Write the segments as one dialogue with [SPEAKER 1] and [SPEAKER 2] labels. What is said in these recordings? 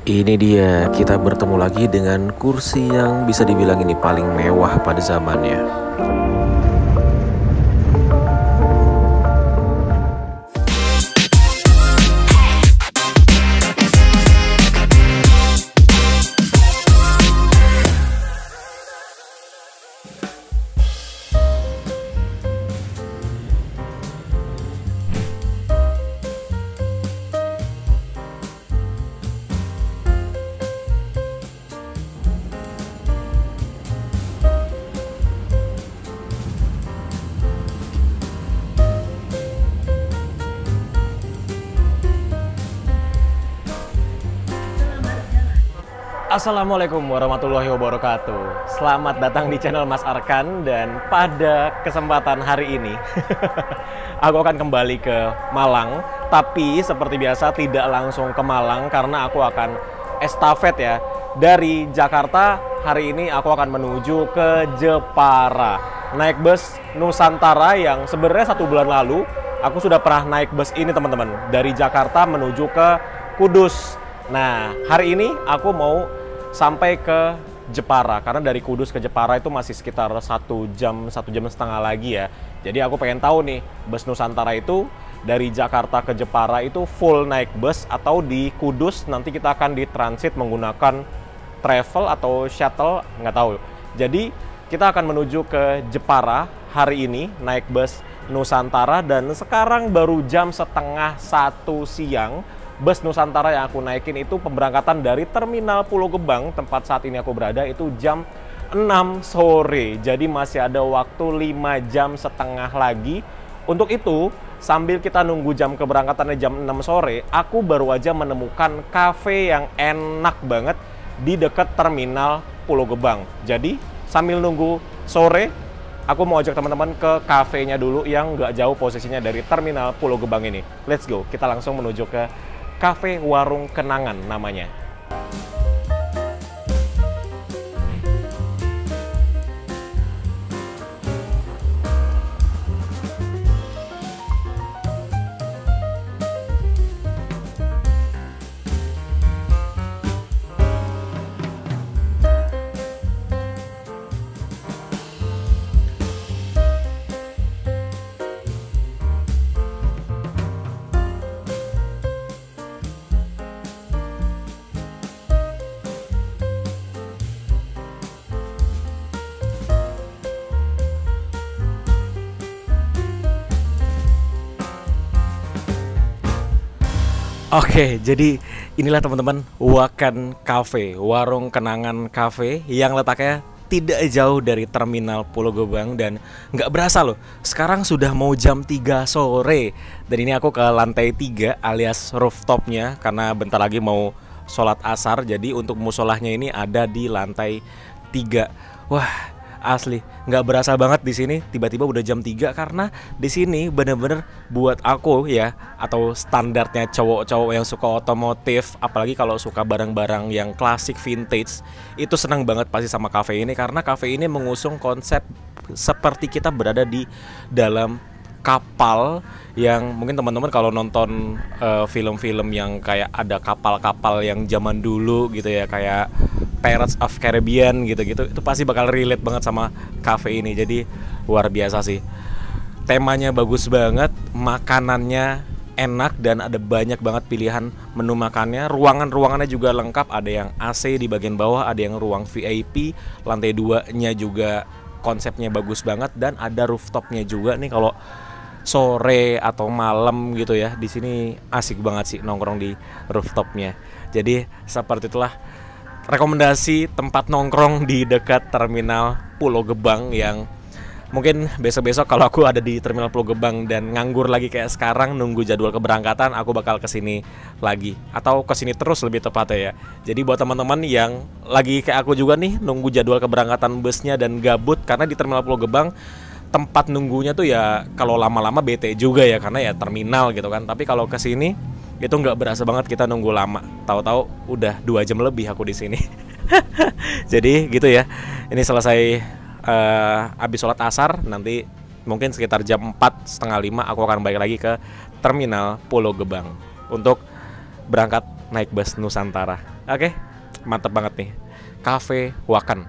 [SPEAKER 1] Ini dia, kita bertemu lagi dengan kursi yang bisa dibilang ini paling mewah pada zamannya. Assalamualaikum warahmatullahi wabarakatuh. Selamat datang di channel Mas Arkan. Dan pada kesempatan hari ini aku akan kembali ke Malang. Tapi seperti biasa tidak langsung ke Malang, karena aku akan estafet ya. Dari Jakarta hari ini aku akan menuju ke Jepara, naik bus Nusantara yang sebenarnya 1 bulan lalu aku sudah pernah naik bus ini teman-teman, dari Jakarta menuju ke Kudus. Nah, hari ini aku mau sampai ke Jepara, karena dari Kudus ke Jepara itu masih sekitar 1 jam, 1 jam setengah lagi ya. Jadi aku pengen tahu nih, bus Nusantara itu dari Jakarta ke Jepara itu full naik bus, atau di Kudus nanti kita akan ditransit menggunakan travel atau shuttle, nggak tahu. Jadi kita akan menuju ke Jepara hari ini naik bus Nusantara, dan sekarang baru jam setengah 1 siang. Bus Nusantara yang aku naikin itu pemberangkatan dari Terminal Pulau Gebang, tempat saat ini aku berada, itu jam 6 sore. Jadi masih ada waktu 5 jam setengah lagi. Untuk itu, sambil kita nunggu jam keberangkatannya jam 6 sore, aku baru aja menemukan cafe yang enak banget di dekat Terminal Pulau Gebang. Jadi sambil nunggu sore, aku mau ajak teman-teman ke kafenya dulu yang nggak jauh posisinya dari Terminal Pulau Gebang ini. Let's go, kita langsung menuju ke Cafe Warung Kenangan namanya. Oke, jadi inilah teman-teman Wakan Cafe, Warung Kenangan Cafe, yang letaknya tidak jauh dari Terminal Pulau Gebang. Dan nggak berasa loh, sekarang sudah mau jam 3 sore. Dan ini aku ke lantai 3 alias rooftopnya, karena bentar lagi mau sholat asar. Jadi untuk musolahnya ini ada di lantai 3. Wah, asli nggak berasa banget di sini tiba-tiba udah jam 3, karena di sini bener-bener buat aku ya, atau standarnya cowok-cowok yang suka otomotif, apalagi kalau suka barang-barang yang klasik vintage, itu senang banget pasti sama cafe ini, karena cafe ini mengusung konsep seperti kita berada di dalam kapal. Yang mungkin teman-teman kalau nonton film-film yang kayak ada kapal-kapal yang zaman dulu gitu ya, kayak Pirates of Caribbean gitu-gitu, itu pasti bakal relate banget sama cafe ini. Jadi luar biasa sih, temanya bagus banget, makanannya enak, dan ada banyak banget pilihan menu makannya. Ruangannya juga lengkap, ada yang AC di bagian bawah, ada yang ruang VIP, lantai 2-nya juga konsepnya bagus banget, dan ada rooftopnya juga nih kalau sore atau malam gitu ya. Di sini asik banget sih nongkrong di rooftopnya. Jadi seperti itulah rekomendasi tempat nongkrong di dekat Terminal Pulau Gebang, yang mungkin besok-besok kalau aku ada di Terminal Pulau Gebang dan nganggur lagi kayak sekarang nunggu jadwal keberangkatan, aku bakal kesini lagi, atau kesini terus lebih tepatnya ya. Jadi buat teman-teman yang lagi kayak aku juga nih nunggu jadwal keberangkatan busnya dan gabut, karena di Terminal Pulau Gebang tempat nunggunya tuh ya kalau lama-lama bete juga ya, karena ya terminal gitu kan. Tapi kalau kesini itu nggak berasa banget kita nunggu lama, tahu-tahu udah 2 jam lebih aku di sini. Jadi gitu ya, ini selesai habis sholat asar, nanti mungkin sekitar jam 4:30 aku akan balik lagi ke Terminal Pulau Gebang untuk berangkat naik bus Nusantara. Oke, mantep banget nih. Cafe Wakan.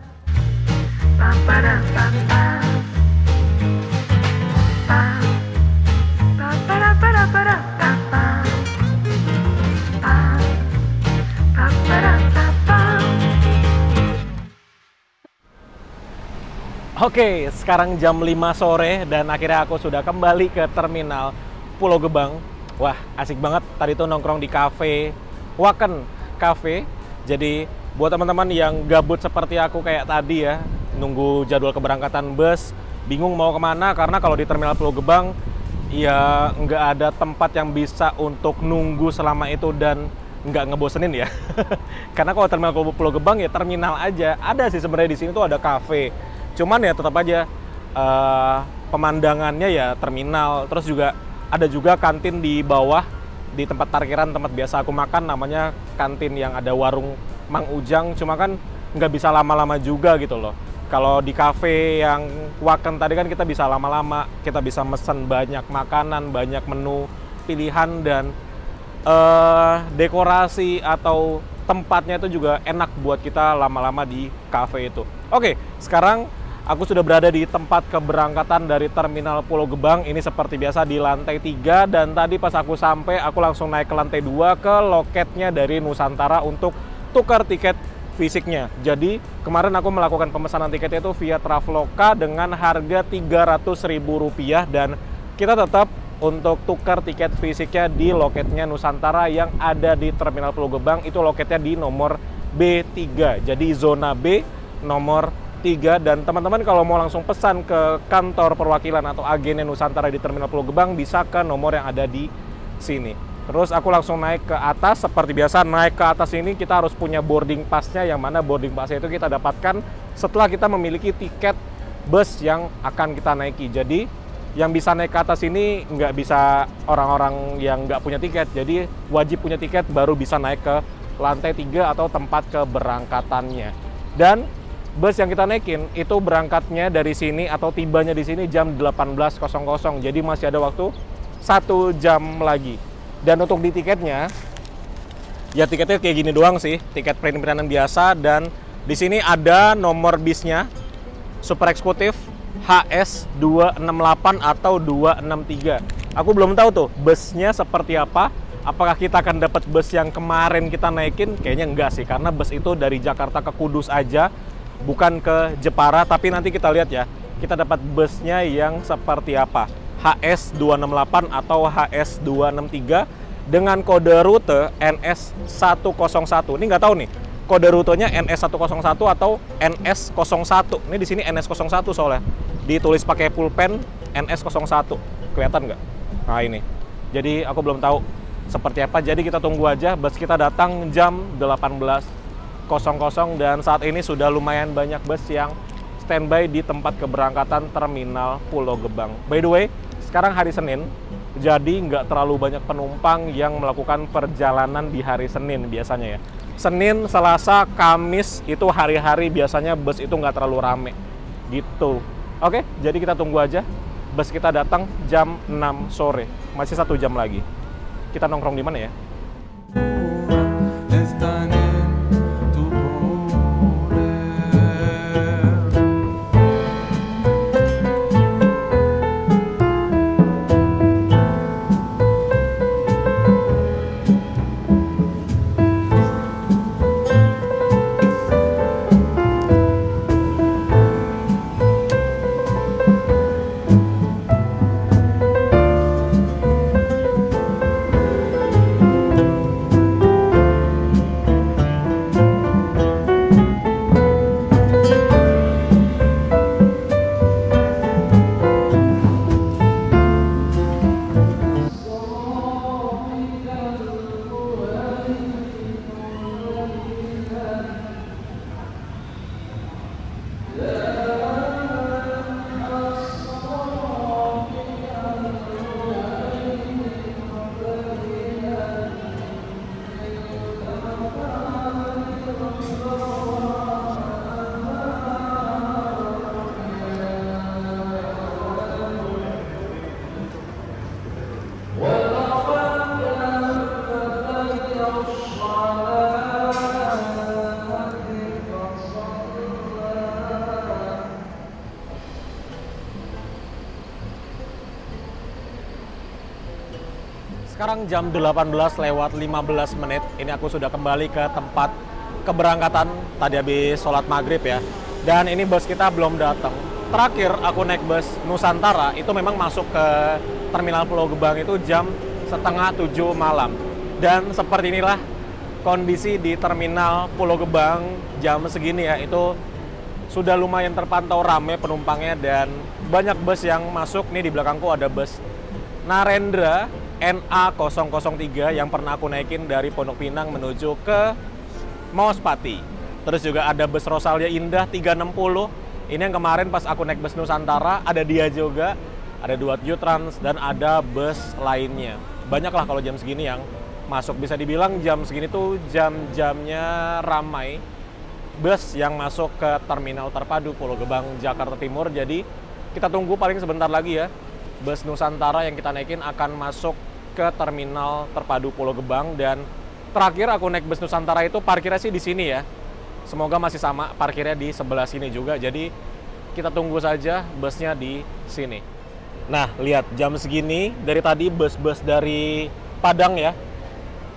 [SPEAKER 1] Oke, sekarang jam 5 sore dan akhirnya aku sudah kembali ke terminal Pulau Gebang. Wah, asik banget. Tadi tuh nongkrong di cafe Wakan Cafe. Jadi buat teman-teman yang gabut seperti aku kayak tadi ya, nunggu jadwal keberangkatan bus, bingung mau kemana karena kalau di terminal Pulau Gebang ya nggak ada tempat yang bisa untuk nunggu selama itu dan nggak ngebosenin ya. Karena kalau terminal Pulau Gebang ya terminal aja. Ada sih sebenarnya di sini tuh ada cafe. Cuman ya tetap aja pemandangannya ya terminal. Terus juga ada juga kantin di bawah di tempat parkiran tempat biasa aku makan, namanya kantin yang ada warung Mang Ujang. Cuma kan nggak bisa lama-lama juga gitu loh. Kalau di cafe yang Wakan tadi kan kita bisa lama-lama, kita bisa mesen banyak makanan, banyak menu pilihan dan dekorasi atau tempatnya itu juga enak buat kita lama-lama di cafe itu. Oke, sekarang aku sudah berada di tempat keberangkatan dari terminal Pulau Gebang. Ini seperti biasa di lantai 3 dan tadi pas aku sampai aku langsung naik ke lantai 2 ke loketnya dari Nusantara untuk tukar tiket fisiknya. Jadi kemarin aku melakukan pemesanan tiketnya itu via Traveloka dengan harga Rp300.000 dan kita tetap untuk tukar tiket fisiknya di loketnya Nusantara yang ada di terminal Pulau Gebang. Itu loketnya di nomor B3. Jadi zona B nomor 3 dan teman-teman kalau mau langsung pesan ke kantor perwakilan atau agennya Nusantara di terminal Pulau Gebang bisa ke nomor yang ada di sini. Terus aku langsung naik ke atas. Seperti biasa naik ke atas ini kita harus punya boarding pass-nya, yang mana boarding pass-nya itu kita dapatkan setelah kita memiliki tiket bus yang akan kita naiki. Jadi yang bisa naik ke atas ini nggak bisa orang-orang yang nggak punya tiket. Jadi wajib punya tiket baru bisa naik ke lantai 3 atau tempat keberangkatannya. Dan bus yang kita naikin itu berangkatnya dari sini atau tibanya di sini jam 18.00. Jadi masih ada waktu 1 jam lagi. Dan untuk di tiketnya, ya tiketnya kayak gini doang sih, tiket print-printan biasa. Dan di sini ada nomor bisnya, super eksekutif HS 268 atau 263. Aku belum tahu tuh busnya seperti apa. Apakah kita akan dapat bus yang kemarin kita naikin? Kayaknya enggak sih, karena bus itu dari Jakarta ke Kudus aja, bukan ke Jepara. Tapi nanti kita lihat ya, kita dapat busnya yang seperti apa. HS 268 atau HS 263 dengan kode rute NS101. Ini nggak tahu nih, kode rutenya NS101 atau NS01. Ini di sini NS01 soalnya. Ditulis pakai pulpen NS01. Kelihatan nggak? Nah ini. Jadi aku belum tahu seperti apa. Jadi kita tunggu aja. Bus kita datang jam 18.00 dan saat ini sudah lumayan banyak bus yang standby di tempat keberangkatan terminal Pulau Gebang. By the way, sekarang hari Senin, jadi nggak terlalu banyak penumpang yang melakukan perjalanan di hari Senin biasanya ya. Senin, Selasa, Kamis itu hari-hari biasanya bus itu nggak terlalu rame gitu. Oke, jadi kita tunggu aja. Bus kita datang jam 6 sore, masih 1 jam lagi. Kita nongkrong di mana ya? Sekarang jam 18:15 menit. Ini aku sudah kembali ke tempat keberangkatan. Tadi habis sholat maghrib ya. Dan ini bus kita belum datang. Terakhir aku naik bus Nusantara itu memang masuk ke Terminal Pulau Gebang itu jam setengah 7 malam. Dan seperti inilah kondisi di Terminal Pulau Gebang jam segini ya. Itu sudah lumayan terpantau ramai penumpangnya dan banyak bus yang masuk. Nih di belakangku ada bus Narendra NA003 yang pernah aku naikin dari Pondok Pinang menuju ke Mauspati. Terus juga ada bus Rosalia Indah 360. Ini yang kemarin pas aku naik bus Nusantara, ada dia juga. Ada 2 Jutrans dan ada bus lainnya. Banyak lah kalau jam segini yang masuk. Bisa dibilang jam segini tuh jam-jamnya ramai bus yang masuk ke Terminal Terpadu Pulau Gebang, Jakarta Timur. Jadi kita tunggu paling sebentar lagi ya. Bus Nusantara yang kita naikin akan masuk ke Terminal Terpadu Pulau Gebang. Dan terakhir aku naik bus Nusantara itu parkirnya sih di sini ya. Semoga masih sama parkirnya di sebelah sini juga. Jadi kita tunggu saja busnya di sini. Nah, lihat jam segini dari tadi bus-bus dari Padang ya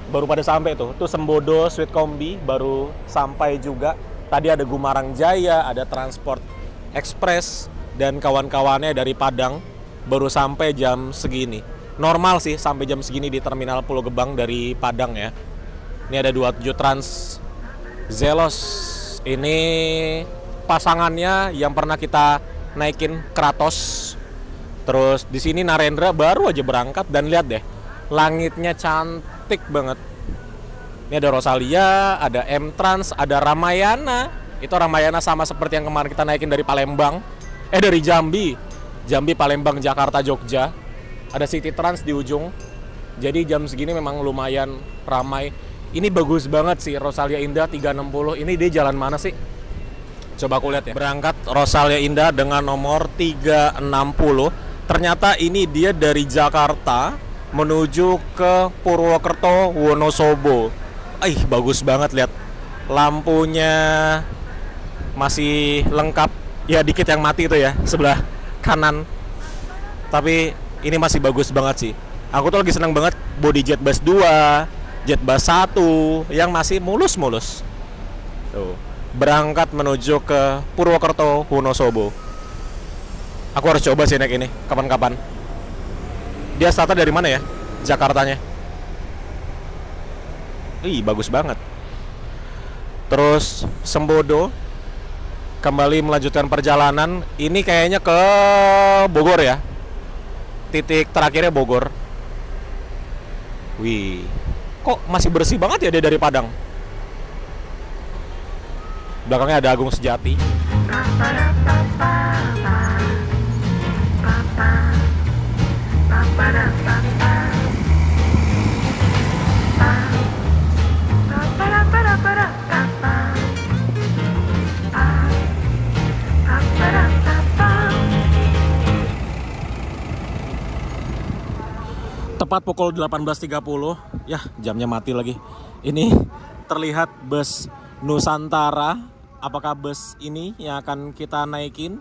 [SPEAKER 1] baru pada sampai tuh. Tuh Sembodo Sweet Kombi baru sampai juga. Tadi ada Gumarang Jaya, ada Transport Express dan kawan-kawannya dari Padang baru sampai jam segini. Normal sih sampai jam segini di Terminal Pulau Gebang dari Padang ya. Ini ada 2 Jutrans Zelos. Ini pasangannya yang pernah kita naikin Kratos. Terus di sini Narendra baru aja berangkat dan lihat deh, langitnya cantik banget. Ini ada Rosalia, ada M-Trans, ada Ramayana. Itu Ramayana sama seperti yang kemarin kita naikin dari Palembang. Dari Jambi. Jambi, Palembang, Jakarta, Jogja. Ada City Trans di ujung. Jadi jam segini memang lumayan ramai. Ini bagus banget sih Rosalia Indah 360. Ini dia jalan mana sih? Coba aku lihat ya. Berangkat Rosalia Indah dengan nomor 360. Ternyata ini dia dari Jakarta menuju ke Purwokerto, Wonosobo. Bagus banget, lihat. Lampunya masih lengkap. Ya dikit yang mati itu ya, sebelah kanan. Tapi ini masih bagus banget sih. Aku tuh lagi seneng banget body jet bus 2, jet bus 1 yang masih mulus-mulus. Tuh, berangkat menuju ke Purwokerto, Wonosobo. Aku harus coba sih naik ini kapan-kapan. Dia startnya dari mana ya? Jakartanya. Bagus banget. Terus Sembodo kembali melanjutkan perjalanan. Ini kayaknya ke Bogor ya. Titik terakhirnya Bogor. Wih, kok masih bersih banget ya dia dari Padang. Belakangnya ada Agung Sejati. Tepat pukul 18.30. Ya, jamnya mati lagi. Ini terlihat bus Nusantara. Apakah bus ini yang akan kita naikin?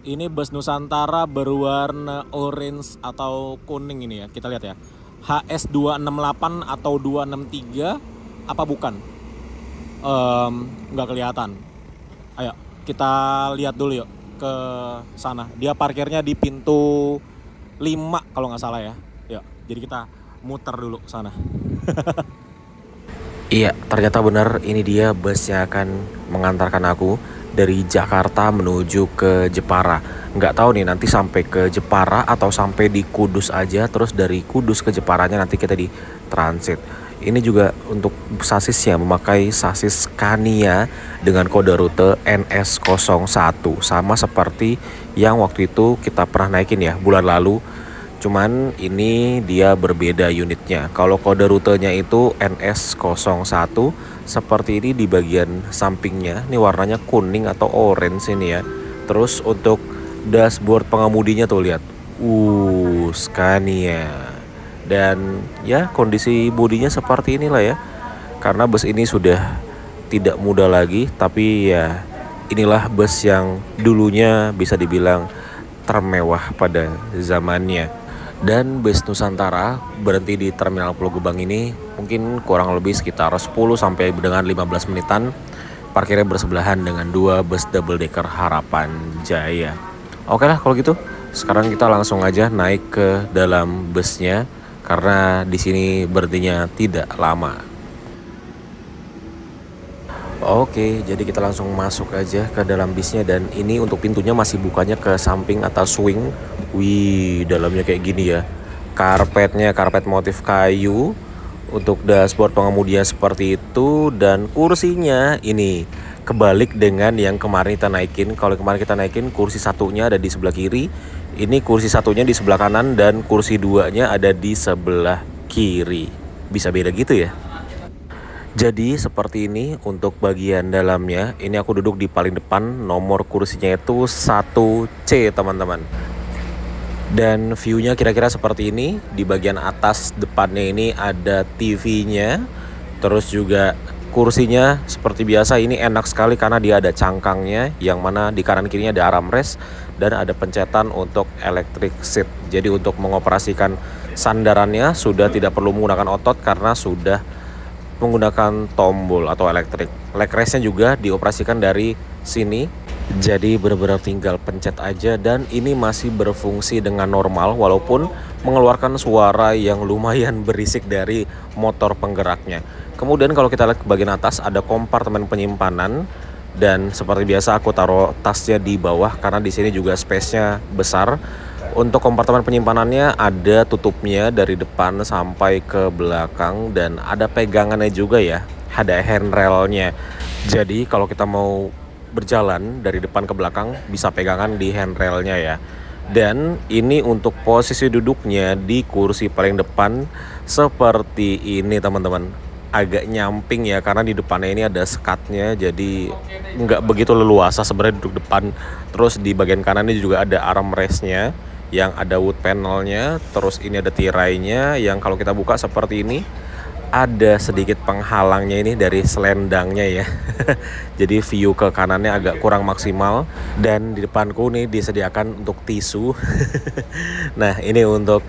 [SPEAKER 1] Ini bus Nusantara berwarna orange atau kuning ini ya. Kita lihat ya. HS 268 atau 263 apa bukan? Nggak kelihatan. Ayo kita lihat dulu yuk ke sana. Dia parkirnya di pintu 5 kalau nggak salah ya. Yuk, jadi kita muter dulu sana. Iya, ternyata benar ini dia bus yang akan mengantarkan aku dari Jakarta menuju ke Jepara. Nggak tahu nih nanti sampai ke Jepara atau sampai di Kudus aja. Terus dari Kudus ke Jeparanya nanti kita di transit. Ini juga untuk sasisnya memakai sasis Scania dengan kode rute NS01. Sama seperti yang waktu itu kita pernah naikin ya bulan lalu. Cuman ini dia berbeda unitnya. Kalau kode rutenya itu NS01, seperti ini di bagian sampingnya. Ini warnanya kuning atau orange ini ya. Terus untuk dashboard pengemudinya tuh lihat. Scania. Dan ya kondisi bodinya seperti inilah ya. Karena bus ini sudah tidak muda lagi, tapi ya inilah bus yang dulunya bisa dibilang termewah pada zamannya. Dan bus Nusantara berhenti di Terminal Pulau Gebang ini mungkin kurang lebih sekitar 10 sampai dengan 15 menitan. Parkirnya bersebelahan dengan dua bus double decker Harapan Jaya. Oke lah kalau gitu, sekarang kita langsung aja naik ke dalam busnya karena di sini berhentinya tidak lama. Oke, jadi kita langsung masuk aja ke dalam bisnya dan ini untuk pintunya masih bukanya ke samping atau swing. Wih, dalamnya kayak gini ya. Karpetnya karpet motif kayu. Untuk dashboard pengemudinya seperti itu dan kursinya ini kebalik dengan yang kemarin kita naikin. Kalau kemarin kita naikin kursi satunya ada di sebelah kiri, ini kursi satunya di sebelah kanan dan kursi duanya ada di sebelah kiri. Bisa beda gitu ya. Jadi seperti ini untuk bagian dalamnya. Ini aku duduk di paling depan, nomor kursinya itu 1C teman-teman. Dan view-nya kira-kira seperti ini. Di bagian atas depannya ini ada TV-nya. Terus juga kursinya seperti biasa ini enak sekali karena dia ada cangkangnya, yang mana di kanan kirinya ada armrest dan ada pencetan untuk electric seat. Jadi untuk mengoperasikan sandarannya sudah tidak perlu menggunakan otot karena sudah menggunakan tombol atau elektrik. Leg restnya juga dioperasikan dari sini, jadi benar-benar tinggal pencet aja dan ini masih berfungsi dengan normal walaupun mengeluarkan suara yang lumayan berisik dari motor penggeraknya. Kemudian kalau kita lihat ke bagian atas ada kompartemen penyimpanan dan seperti biasa aku taruh tasnya di bawah karena di sini juga space-nya besar. Untuk kompartemen penyimpanannya ada tutupnya dari depan sampai ke belakang dan ada pegangannya juga ya, ada handrailnya. Jadi kalau kita mau berjalan dari depan ke belakang bisa pegangan di handrailnya ya. Dan ini untuk posisi duduknya di kursi paling depan seperti ini teman-teman. Agak nyamping ya karena di depannya ini ada sekatnya, jadi nggak begitu leluasa sebenarnya duduk depan. Terus di bagian kanan ini juga ada armrestnya yang ada wood panelnya, terus ini ada tirainya yang kalau kita buka seperti ini ada sedikit penghalangnya ini dari selendangnya ya. Jadi view ke kanannya agak kurang maksimal dan di depanku nih disediakan untuk tisu. Nah ini untuk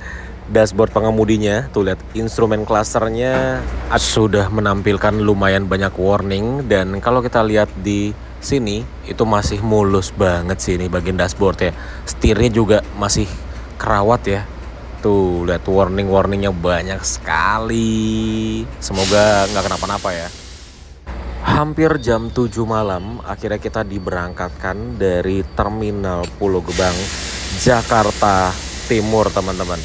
[SPEAKER 1] dashboard pengemudinya, tuh lihat instrumen clusternya sudah menampilkan lumayan banyak warning dan kalau kita lihat di sini itu masih mulus banget sih ini bagian dashboard ya. Setirnya juga masih kerawat ya. Tuh lihat warningnya banyak sekali. Semoga nggak kenapa-napa ya. Hampir jam 7 malam akhirnya kita diberangkatkan dari Terminal Pulau Gebang, Jakarta Timur teman-teman.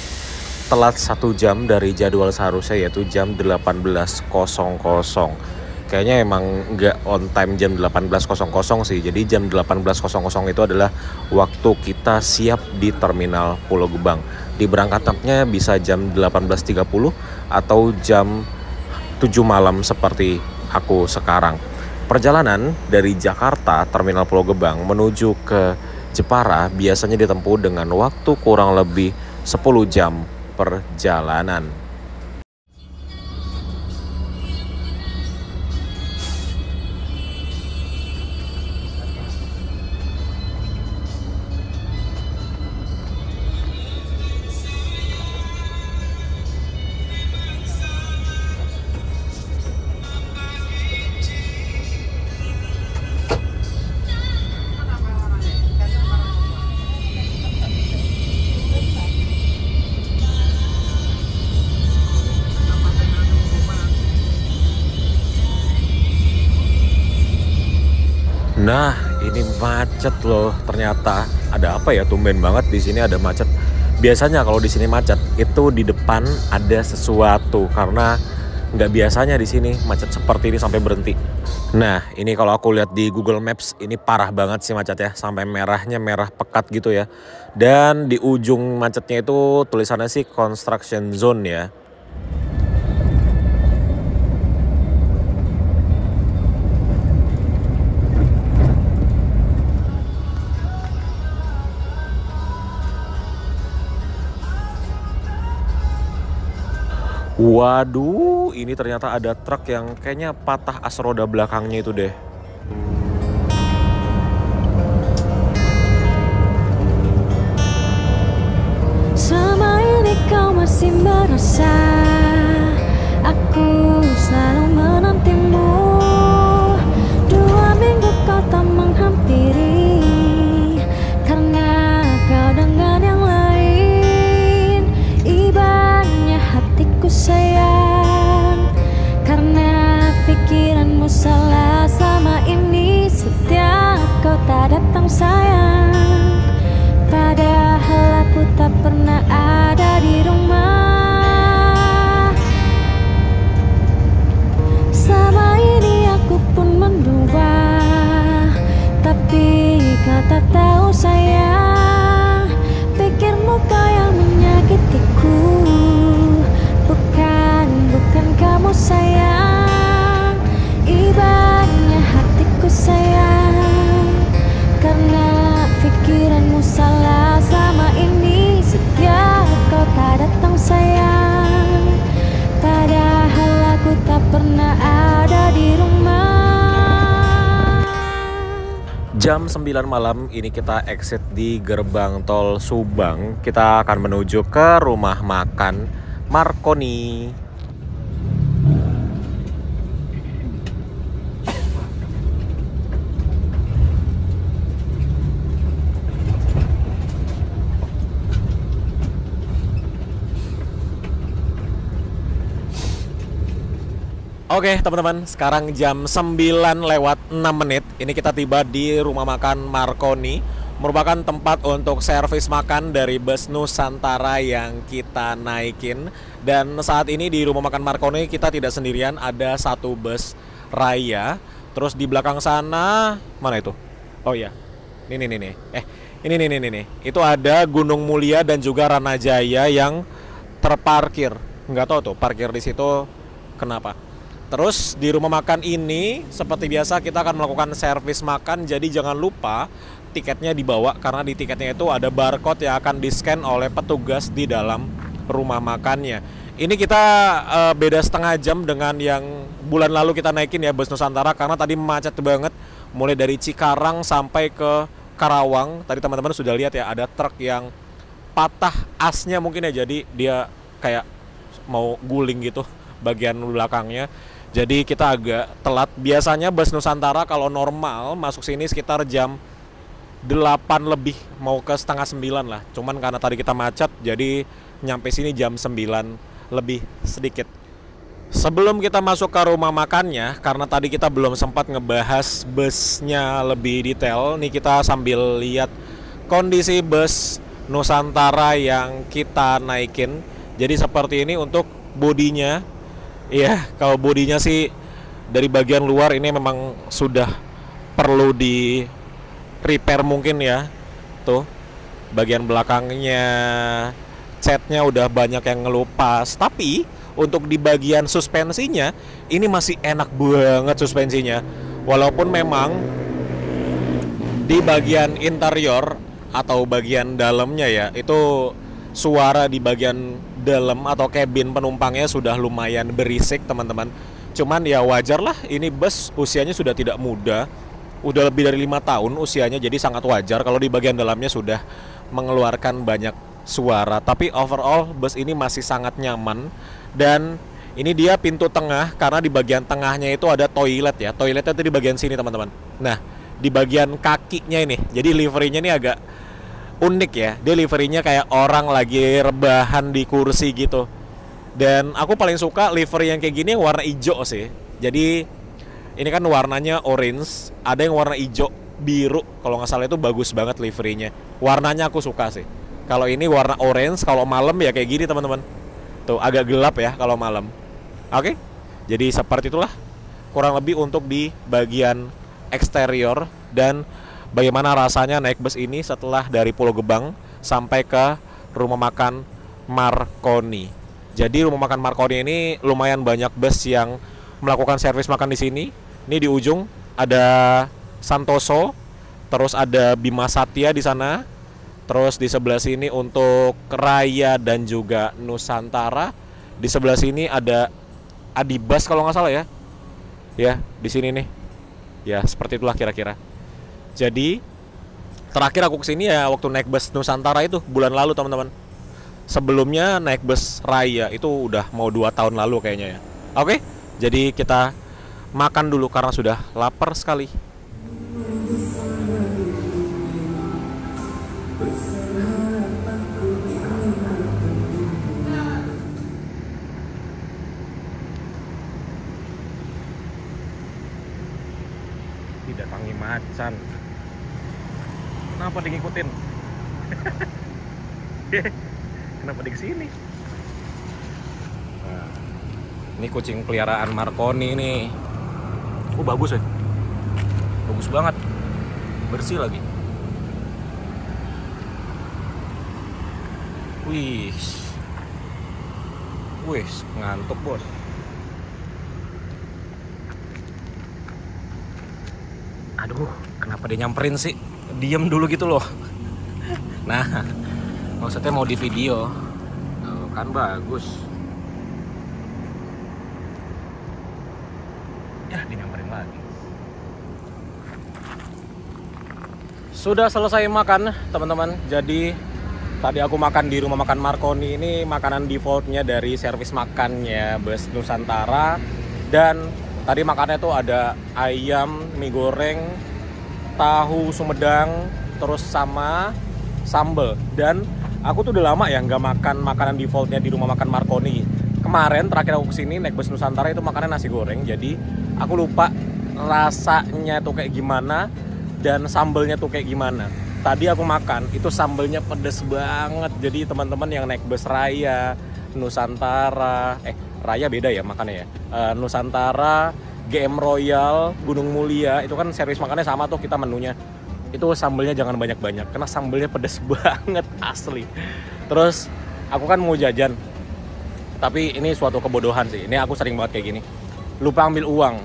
[SPEAKER 1] Telat 1 jam dari jadwal seharusnya yaitu jam 18.00. Kayaknya emang nggak on time jam 18.00 sih. Jadi jam 18.00 itu adalah waktu kita siap di Terminal Pulau Gebang. Diberangkatnya bisa jam 18.30 atau jam 7 malam seperti aku sekarang. Perjalanan dari Jakarta Terminal Pulau Gebang menuju ke Jepara biasanya ditempuh dengan waktu kurang lebih 10 jam perjalanan. Nah, ini macet loh ternyata. Ada apa ya, tumben banget di sini ada macet. Biasanya kalau di sini macet itu di depan ada sesuatu karena nggak biasanya di sini macet seperti ini sampai berhenti. Nah, ini kalau aku lihat di Google Maps ini parah banget sih macetnya, sampai merahnya merah pekat gitu ya. Dan di ujung macetnya itu tulisannya sih construction zone ya. Waduh, ini ternyata ada truk yang kayaknya patah as roda belakangnya itu deh.
[SPEAKER 2] Selama ini masih merasa aku selalu menantimu. 2 minggu kau tak menghampiri karena kau dengan yang lain. Ibaratnya hatiku sayang karena pikiranmu salah sama ini. Setiap kau tak datang sayang, padahal aku tak pernah ada di rumah. Selama ini aku pun menduga, tapi kau tak tahu sayang. Pikirmu kau yang menyakitiku, bukan kamu sayang. Ibaratnya hatiku sayang karena pikiranmu salah sama ini. Setiap kau tak datang sayang, padahal aku tak pernah ada di rumah.
[SPEAKER 1] Jam 9 malam ini kita exit di gerbang tol Subang. Kita akan menuju ke rumah makan Marconi. Oke teman-teman, sekarang jam 9:06. Ini kita tiba di rumah makan Marconi. Merupakan tempat untuk servis makan dari bus Nusantara yang kita naikin. Dan saat ini di rumah makan Marconi kita tidak sendirian, ada satu bus raya. Terus di belakang sana, mana itu? Oh iya, ini. Ini. Itu ada Gunung Mulia dan juga Ranajaya yang terparkir. Nggak tahu tuh parkir di situ kenapa. Terus di rumah makan ini seperti biasa kita akan melakukan servis makan. Jadi jangan lupa tiketnya dibawa karena di tiketnya itu ada barcode yang akan di-scan oleh petugas di dalam rumah makannya. Ini kita beda setengah jam dengan yang bulan lalu kita naikin ya bus Nusantara, karena tadi macet banget mulai dari Cikarang sampai ke Karawang. Tadi teman-teman sudah lihat ya, ada truk yang patah asnya mungkin ya, jadi dia kayak mau guling gitu bagian belakangnya. Jadi kita agak telat. Biasanya bus Nusantara kalau normal masuk sini sekitar jam 8 lebih, mau ke setengah 9 lah. Cuman karena tadi kita macet, jadi nyampe sini jam 9 lebih sedikit. Sebelum kita masuk ke rumah makannya, karena tadi kita belum sempat ngebahas busnya lebih detail, nih kita sambil lihat kondisi bus Nusantara yang kita naikin. Jadi seperti ini untuk bodinya. Iya, kalau bodinya sih dari bagian luar ini memang sudah perlu di repair mungkin ya. Tuh, bagian belakangnya catnya udah banyak yang ngelupas. Tapi untuk di bagian suspensinya ini masih enak banget suspensinya. Walaupun memang di bagian interior atau bagian dalamnya ya, itu suara di bagian dalam atau kabin penumpangnya sudah lumayan berisik teman-teman. Cuman ya wajar lah, ini bus usianya sudah tidak muda, udah lebih dari 5 tahun usianya, jadi sangat wajar kalau di bagian dalamnya sudah mengeluarkan banyak suara. Tapi overall bus ini masih sangat nyaman. Dan ini dia pintu tengah, karena di bagian tengahnya itu ada toilet ya. Toiletnya itu di bagian sini teman-teman. Nah di bagian kakinya ini, jadi liverynya ini agak unik ya. Dia liverynya kayak orang lagi rebahan di kursi gitu. Dan aku paling suka livery yang kayak gini yang warna hijau sih. Jadi ini kan warnanya orange, ada yang warna hijau biru kalau nggak salah, itu bagus banget liverynya. Warnanya aku suka sih. Kalau ini warna orange, kalau malam ya kayak gini teman-teman. Tuh agak gelap ya kalau malam. Oke. Jadi seperti itulah kurang lebih untuk di bagian eksterior. Dan bagaimana rasanya naik bus ini setelah dari Pulau Gebang sampai ke rumah makan Marconi. Jadi rumah makan Marconi ini lumayan banyak bus yang melakukan servis makan di sini. Ini di ujung ada Santoso, terus ada Bima Satya di sana. Terus di sebelah sini untuk Raya dan juga Nusantara. Di sebelah sini ada Adibus kalau nggak salah ya. Ya, di sini nih. Ya, seperti itulah kira-kira. Jadi terakhir aku kesini ya waktu naik bus Nusantara itu bulan lalu teman-teman. Sebelumnya naik bus Raya itu udah mau 2 tahun lalu kayaknya ya. Oke, jadi kita makan dulu karena sudah lapar sekali. Didatangi macan. Kenapa ngikutin? Kenapa di sini? Nah, ini kucing peliharaan Marconi nih. Oh, bagus ya. Bagus banget. Bersih lagi. Wih. Wih, ngantuk, Bos. Aduh, kenapa dia nyamperin sih? Diem dulu gitu loh. Nah, maksudnya mau di video. Tuh, kan bagus. Ya, dia nyamperin lagi. Sudah selesai makan, teman-teman. Jadi, tadi aku makan di rumah makan Marconi. Ini makanan defaultnya dari servis makannya Bus Nusantara. Dan tadi makannya tuh ada ayam, mie goreng, tahu Sumedang, terus sama sambal. Dan aku tuh udah lama ya nggak makan makanan defaultnya di rumah makan Marconi. Kemarin terakhir aku kesini naik Bus Nusantara itu makannya nasi goreng. Jadi aku lupa rasanya tuh kayak gimana dan sambalnya tuh kayak gimana. Tadi aku makan itu sambalnya pedes banget. Jadi teman-teman yang naik bus Raya, Nusantara, Raya beda ya makannya ya. Nusantara, GM Royal, Gunung Mulia itu kan servis makannya sama tuh kita menunya. Itu sambalnya jangan banyak-banyak karena sambalnya pedes banget asli. Terus aku kan mau jajan. Tapi ini suatu kebodohan sih. Ini aku sering banget kayak gini. Lupa ambil uang.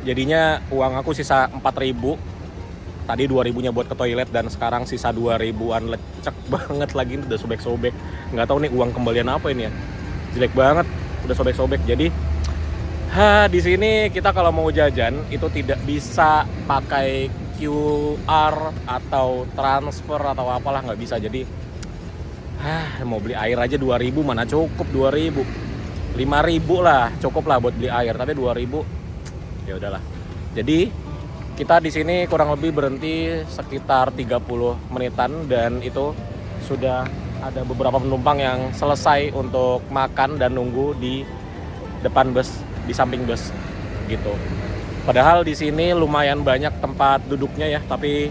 [SPEAKER 1] Jadinya uang aku sisa 4.000. Tadi 2.000-nya buat ke toilet dan sekarang sisa 2.000-an, lecek banget lagi, udah sobek-sobek. Nggak tahu nih uang kembalian apa ini ya. Jelek banget, udah sobek-sobek. Jadi di sini kita kalau mau jajan itu tidak bisa pakai QR atau transfer atau apalah, nggak bisa. Jadi mau beli air aja 2.000 mana cukup 2.000. 5.000 lah cukup lah buat beli air, tapi 2.000 ya udahlah. Jadi kita di sini kurang lebih berhenti sekitar 30 menitan dan itu sudah ada beberapa penumpang yang selesai untuk makan dan nunggu di depan bus, di samping bus gitu. Padahal di sini lumayan banyak tempat duduknya ya, tapi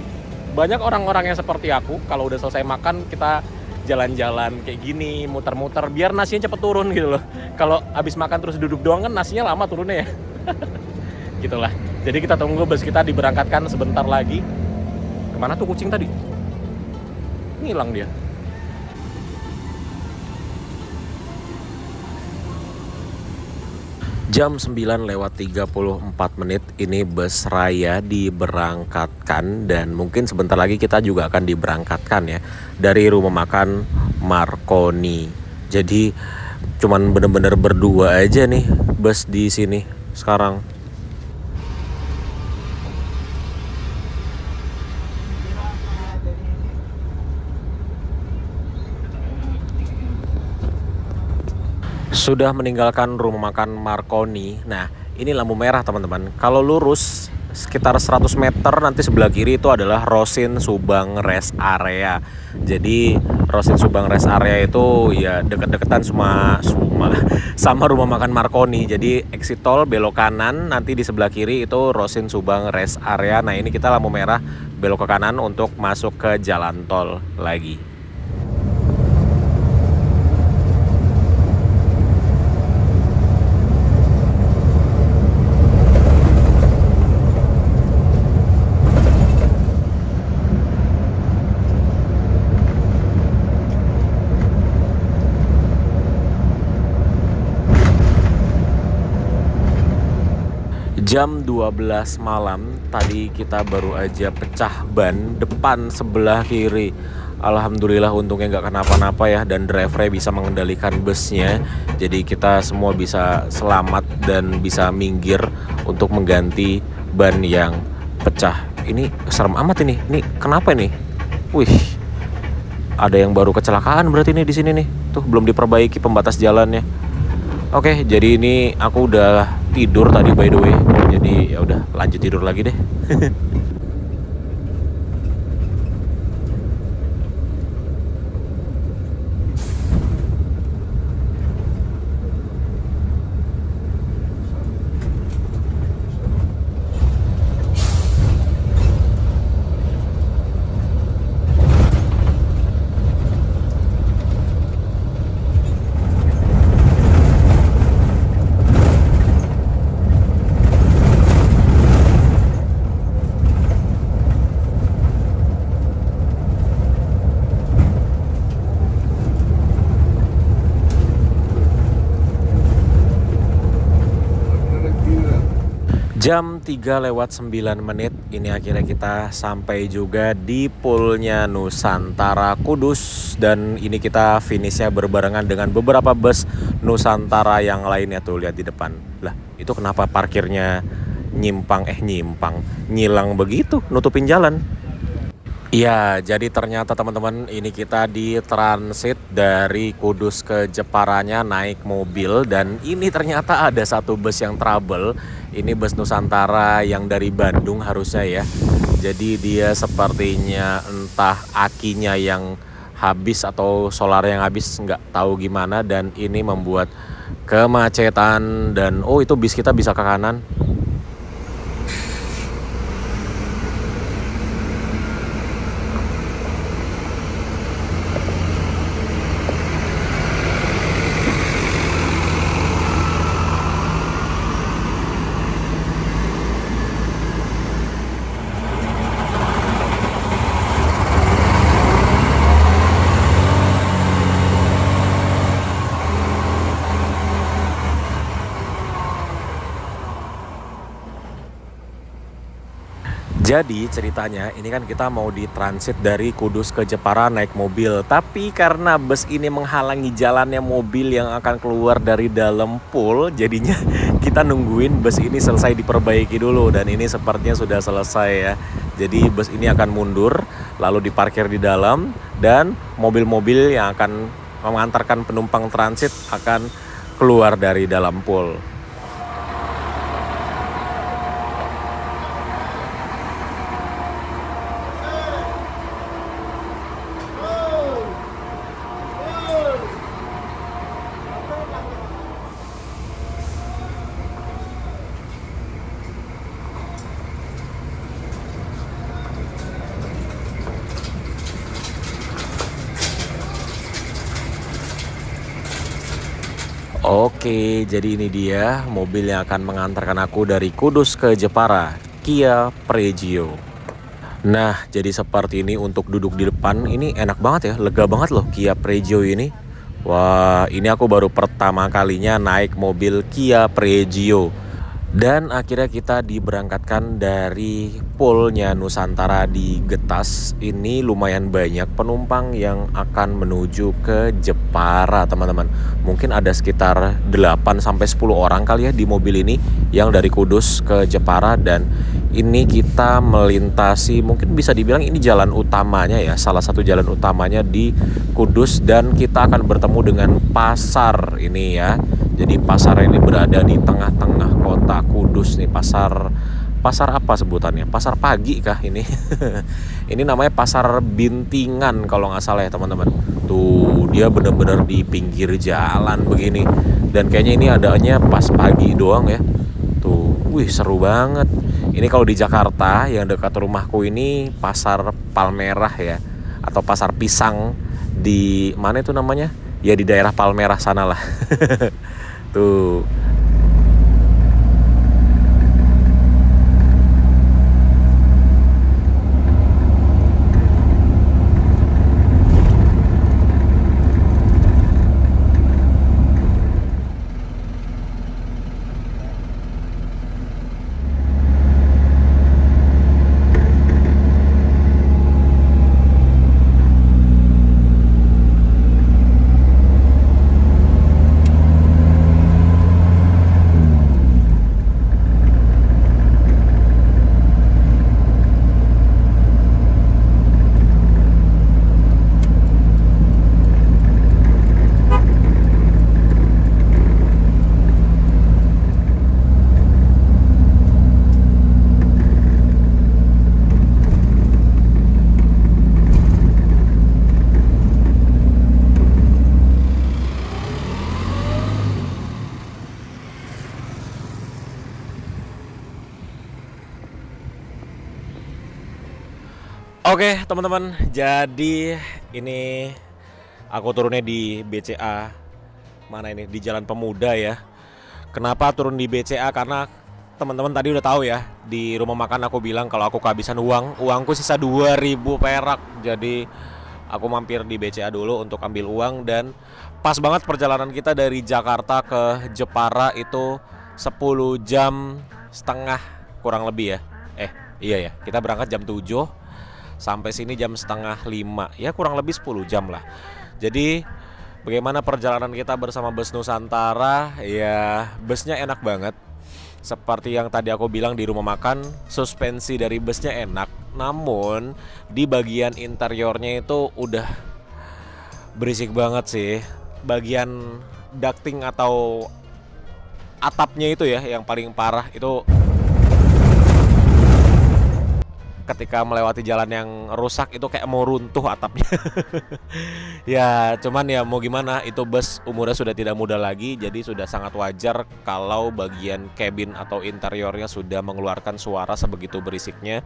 [SPEAKER 1] banyak orang-orang yang seperti aku kalau udah selesai makan kita jalan-jalan kayak gini, muter-muter biar nasinya cepet turun gitu loh. Kalau habis makan terus duduk doang kan nasinya lama turunnya ya. Gitulah. Jadi kita tunggu bus kita diberangkatkan sebentar lagi. Kemana tuh kucing tadi? Ngilang dia. Jam 9:34 ini bus Raya diberangkatkan dan mungkin sebentar lagi kita juga akan diberangkatkan ya dari rumah makan Marconi. Jadi cuman bener-bener berdua aja nih bus di sini sekarang. Sudah meninggalkan rumah makan Marconi. Nah, ini lampu merah teman-teman. Kalau lurus sekitar 100 meter nanti sebelah kiri itu adalah Rosin Subang Rest Area. Jadi Rosin Subang Rest Area itu ya deket-deketan sama rumah makan Marconi. Jadi exit tol belok kanan, nanti di sebelah kiri itu Rosin Subang Rest Area. Nah, ini kita lampu merah belok ke kanan untuk masuk ke jalan tol lagi. Jam 12 malam tadi kita baru aja pecah ban depan sebelah kiri. Alhamdulillah untungnya nggak kenapa-napa ya, dan drivernya bisa mengendalikan busnya. Jadi kita semua bisa selamat dan bisa minggir untuk mengganti ban yang pecah. Ini serem amat ini. Ini kenapa ini? Wih, ada yang baru kecelakaan berarti nih di sini nih. Tuh belum diperbaiki pembatas jalannya. Oke, jadi ini aku udah tidur tadi by the way. Jadi ya udah lanjut tidur lagi deh. Jam 3:09, ini akhirnya kita sampai juga di poolnya Nusantara Kudus. Dan ini kita finishnya berbarengan dengan beberapa bus Nusantara yang lainnya. Tuh lihat di depan. Lah itu kenapa parkirnya nyilang begitu, nutupin jalan. Iya, jadi ternyata teman-teman ini kita di transit dari Kudus ke Jeparanya naik mobil. Dan ini ternyata ada satu bus yang trouble. Ini bus Nusantara yang dari Bandung harusnya ya. Jadi dia sepertinya entah akinya yang habis atau solar yang habis, nggak tahu gimana. Dan ini membuat kemacetan. Dan oh itu bis kita bisa ke kanan. Jadi ceritanya ini kan kita mau ditransit dari Kudus ke Jepara naik mobil. Tapi karena bus ini menghalangi jalannya mobil yang akan keluar dari dalam pool, jadinya kita nungguin bus ini selesai diperbaiki dulu. Dan ini sepertinya sudah selesai ya. Jadi bus ini akan mundur lalu diparkir di dalam. Dan mobil-mobil yang akan mengantarkan penumpang transit akan keluar dari dalam pool. Oke, jadi ini dia mobil yang akan mengantarkan aku dari Kudus ke Jepara, Kia Pregio. Nah, jadi seperti ini untuk duduk di depan. Ini enak banget ya, lega banget loh Kia Pregio ini. Wah, ini aku baru pertama kalinya naik mobil Kia Pregio. Dan akhirnya kita diberangkatkan dari poolnya Nusantara di Getas. Ini lumayan banyak penumpang yang akan menuju ke Jepara teman-teman. Mungkin ada sekitar 8-10 orang kali ya di mobil ini yang dari Kudus ke Jepara. Dan ini kita melintasi, mungkin bisa dibilang ini jalan utamanya ya, salah satu jalan utamanya di Kudus. Dan kita akan bertemu dengan pasar ini ya. Jadi pasar ini berada di tengah-tengah kota Kudus nih. Pasar apa sebutannya? Pasar pagi kah ini? Ini namanya Pasar Bintingan kalau nggak salah ya teman-teman. Tuh dia bener-bener di pinggir jalan begini. Dan kayaknya ini adanya pas pagi doang ya. Tuh, wih seru banget. Ini kalau di Jakarta yang dekat rumahku ini Pasar Palmerah ya, atau Pasar Pisang di mana itu namanya? Ya di daerah Palmerah sana lah. Tuh. Oke teman-teman, jadi ini aku turunnya di BCA. Mana ini? Di Jalan Pemuda ya. Kenapa turun di BCA? Karena teman-teman tadi udah tahu ya, di rumah makan aku bilang kalau aku kehabisan uang. Uangku sisa 2.000 perak. Jadi aku mampir di BCA dulu untuk ambil uang. Dan pas banget perjalanan kita dari Jakarta ke Jepara itu 10 jam setengah kurang lebih ya. Iya ya, kita berangkat jam 7, sampai sini jam setengah 5. Ya kurang lebih 10 jam lah. Jadi bagaimana perjalanan kita bersama bus Nusantara? Ya busnya enak banget. Seperti yang tadi aku bilang di rumah makan, suspensi dari busnya enak. Namun di bagian interiornya itu udah berisik banget sih. Bagian ducting atau atapnya itu ya yang paling parah. Itu ketika melewati jalan yang rusak itu kayak mau runtuh atapnya. Ya cuman ya mau gimana, itu bus umurnya sudah tidak muda lagi. Jadi sudah sangat wajar kalau bagian cabin atau interiornya sudah mengeluarkan suara sebegitu berisiknya.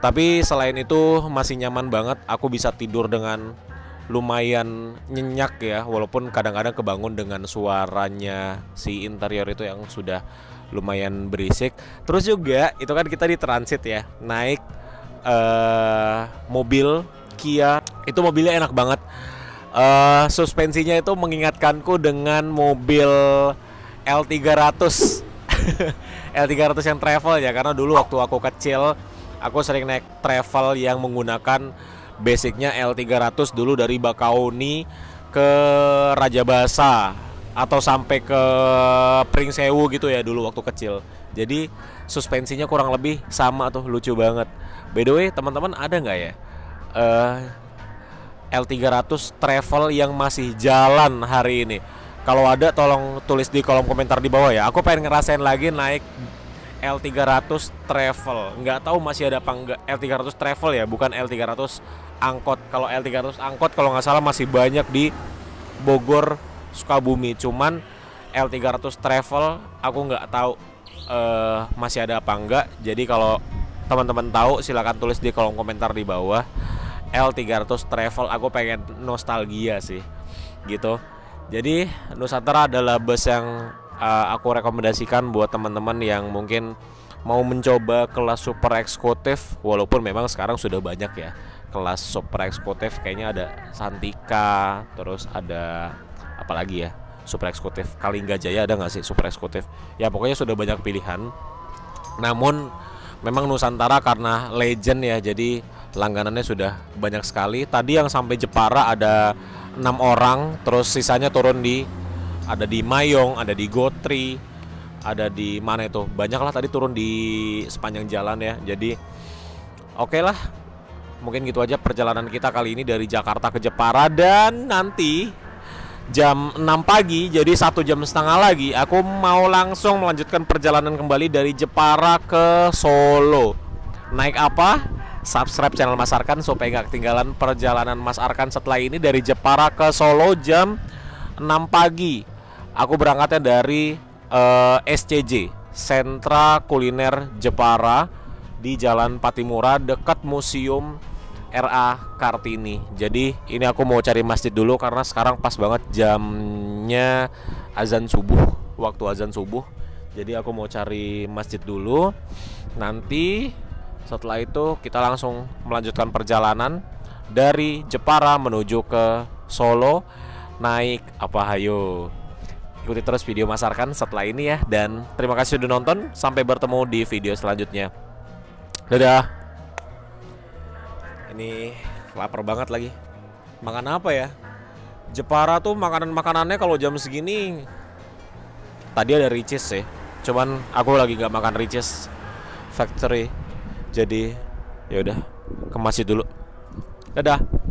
[SPEAKER 1] Tapi selain itu masih nyaman banget. Aku bisa tidur dengan lumayan nyenyak ya, walaupun kadang-kadang kebangun dengan suaranya si interior itu yang sudah lumayan berisik. Terus juga itu kan kita di transit ya, naik mobil Kia. Itu mobilnya enak banget. Suspensinya itu mengingatkanku dengan mobil L300. L300 yang travel ya, karena dulu waktu aku kecil aku sering naik travel yang menggunakan basicnya L300 dulu dari Bakauni ke Raja Basa atau sampai ke Pringsewu gitu ya dulu waktu kecil. Jadi suspensinya kurang lebih sama tuh, lucu banget. By the way teman-teman, ada nggak ya L300 travel yang masih jalan hari ini? Kalau ada tolong tulis di kolom komentar di bawah ya. Aku pengen ngerasain lagi naik L300 travel. Nggak tahu masih ada apa enggak. L300 travel ya, bukan L300 angkot. Kalau L300 angkot kalau nggak salah masih banyak di Bogor, Sukabumi. Cuman L300 travel aku nggak tahu masih ada apa enggak. Jadi kalau teman-teman tahu silakan tulis di kolom komentar di bawah. L300 travel, aku pengen nostalgia sih gitu. Jadi Nusantara adalah bus yang aku rekomendasikan buat teman-teman yang mungkin mau mencoba kelas super eksekutif. Walaupun memang sekarang sudah banyak ya kelas super eksekutif, kayaknya ada Santika, terus ada apalagi ya super eksekutif, Kalinggajaya ada nggak sih super eksekutif? Ya pokoknya sudah banyak pilihan. Namun memang Nusantara karena legend ya, jadi langganannya sudah banyak sekali. Tadi yang sampai Jepara ada 6 orang, terus sisanya turun ada di Mayong, ada di Gotri, ada di mana itu, banyak lah tadi turun di sepanjang jalan ya. Jadi oke lah, mungkin gitu aja perjalanan kita kali ini dari Jakarta ke Jepara. Dan nanti jam 6 pagi, jadi 1 jam setengah lagi aku mau langsung melanjutkan perjalanan kembali dari Jepara ke Solo. Naik apa? Subscribe channel Mas Arkan supaya gak ketinggalan perjalanan Mas Arkan setelah ini dari Jepara ke Solo jam 6 pagi. Aku berangkatnya dari SCJ, Sentra Kuliner Jepara, di Jalan Patimura dekat Museum RA Kartini. Jadi ini aku mau cari masjid dulu karena sekarang pas banget jamnya azan subuh, waktu azan subuh. Jadi aku mau cari masjid dulu. Nanti setelah itu kita langsung melanjutkan perjalanan dari Jepara menuju ke Solo. Naik apa, hayo ikuti terus video Mas Arkan setelah ini ya. Dan terima kasih sudah nonton. Sampai bertemu di video selanjutnya. Dadah. Ini lapar banget lagi. Makan apa ya? Jepara tuh makanannya kalau jam segini. Tadi ada Ricis sih, cuman aku lagi gak makan Ricis Factory. Jadi ya udah, ke masjid dulu. Dadah.